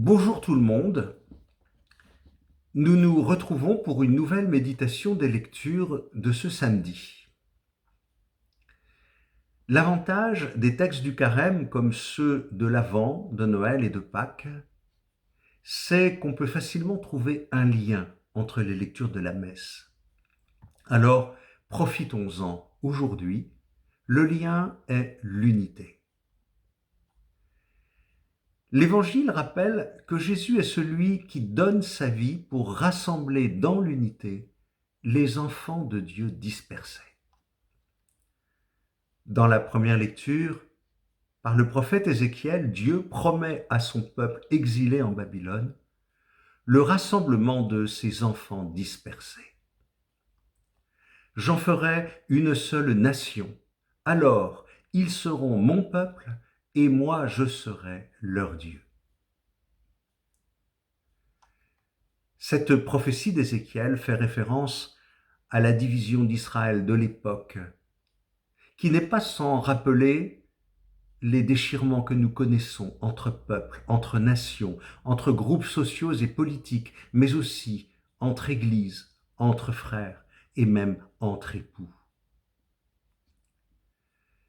Bonjour tout le monde, nous nous retrouvons pour une nouvelle méditation des lectures de ce samedi. L'avantage des textes du Carême, comme ceux de l'Avent, de Noël et de Pâques, c'est qu'on peut facilement trouver un lien entre les lectures de la messe. Alors, profitons-en aujourd'hui. Le lien est l'unité. L'Évangile rappelle que Jésus est celui qui donne sa vie pour rassembler dans l'unité les enfants de Dieu dispersés. Dans la première lecture, par le prophète Ézéchiel, Dieu promet à son peuple exilé en Babylone le rassemblement de ses enfants dispersés. J'en ferai une seule nation, alors ils seront mon peuple et moi je serai leur Dieu. Cette prophétie d'Ézéchiel fait référence à la division d'Israël de l'époque, qui n'est pas sans rappeler les déchirements que nous connaissons entre peuples, entre nations, entre groupes sociaux et politiques, mais aussi entre églises, entre frères et même entre époux.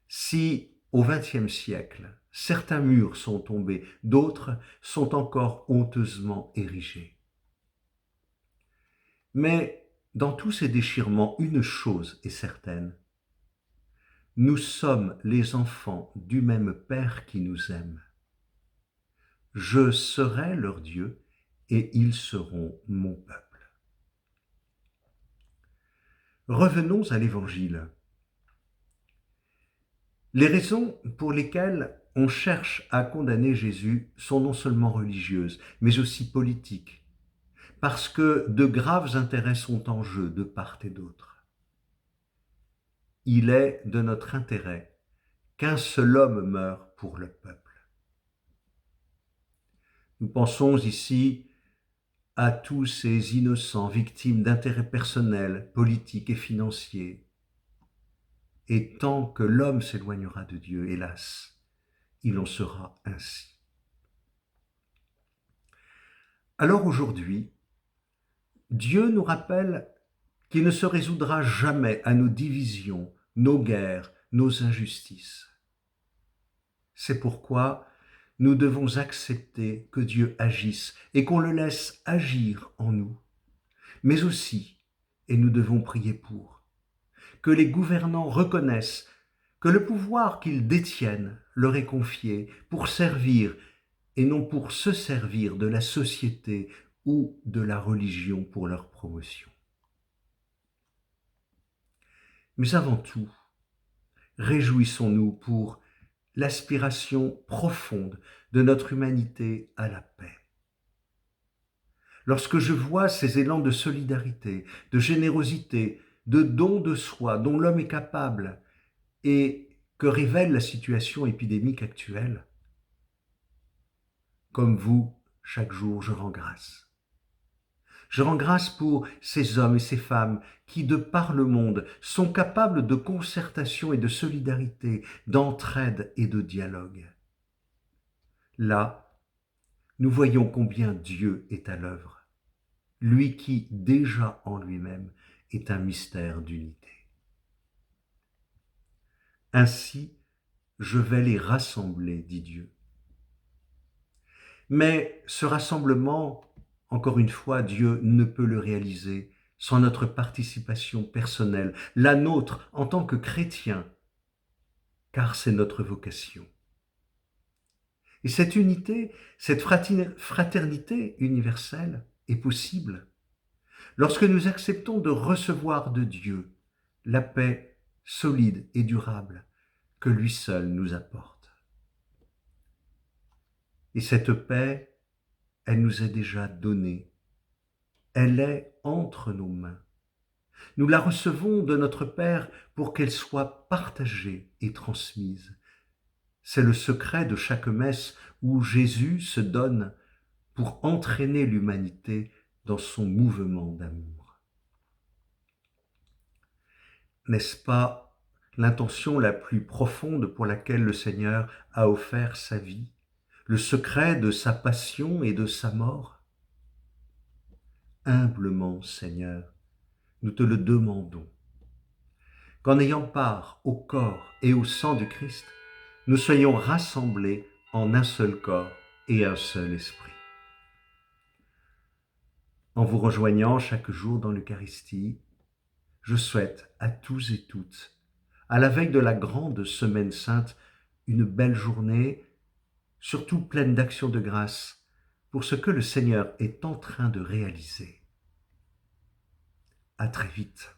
Si au XXe siècle, certains murs sont tombés, d'autres sont encore honteusement érigés. Mais dans tous ces déchirements, une chose est certaine. Nous sommes les enfants du même Père qui nous aime. Je serai leur Dieu et ils seront mon peuple. Revenons à l'Évangile. Les raisons pour lesquelles on cherche à condamner Jésus sont non seulement religieuses, mais aussi politiques, parce que de graves intérêts sont en jeu de part et d'autre. Il est de notre intérêt qu'un seul homme meure pour le peuple. Nous pensons ici à tous ces innocents victimes d'intérêts personnels, politiques et financiers. Et tant que l'homme s'éloignera de Dieu, hélas, il en sera ainsi. Alors aujourd'hui, Dieu nous rappelle qu'il ne se résoudra jamais à nos divisions, nos guerres, nos injustices. C'est pourquoi nous devons accepter que Dieu agisse et qu'on le laisse agir en nous, mais aussi, et nous devons prier pour, que les gouvernants reconnaissent que le pouvoir qu'ils détiennent leur est confié pour servir et non pour se servir de la société ou de la religion pour leur promotion. Mais avant tout, réjouissons-nous pour l'aspiration profonde de notre humanité à la paix. Lorsque je vois ces élans de solidarité, de générosité, de don de soi dont l'homme est capable et que révèle la situation épidémique actuelle, comme vous, chaque jour, je rends grâce. Je rends grâce pour ces hommes et ces femmes qui, de par le monde, sont capables de concertation et de solidarité, d'entraide et de dialogue. Là, nous voyons combien Dieu est à l'œuvre, lui qui, déjà en lui-même, est un mystère d'unité. Ainsi, je vais les rassembler, dit Dieu. Mais ce rassemblement, encore une fois, Dieu ne peut le réaliser sans notre participation personnelle, la nôtre en tant que chrétiens, car c'est notre vocation. Et cette unité, cette fraternité universelle est possible lorsque nous acceptons de recevoir de Dieu la paix solide et durable que lui seul nous apporte. Et cette paix, elle nous est déjà donnée. Elle est entre nos mains. Nous la recevons de notre Père pour qu'elle soit partagée et transmise. C'est le secret de chaque messe où Jésus se donne pour entraîner l'humanité dans son mouvement d'amour. N'est-ce pas l'intention la plus profonde pour laquelle le Seigneur a offert sa vie? le secret de sa passion et de sa mort? Humblement, Seigneur, nous te le demandons, qu'en ayant part au corps et au sang du Christ, nous soyons rassemblés en un seul corps et un seul esprit. En vous rejoignant chaque jour dans l'Eucharistie, je souhaite à tous et toutes, à la veille de la grande Semaine Sainte, une belle journée, surtout pleine d'actions de grâce pour ce que le Seigneur est en train de réaliser. À très vite.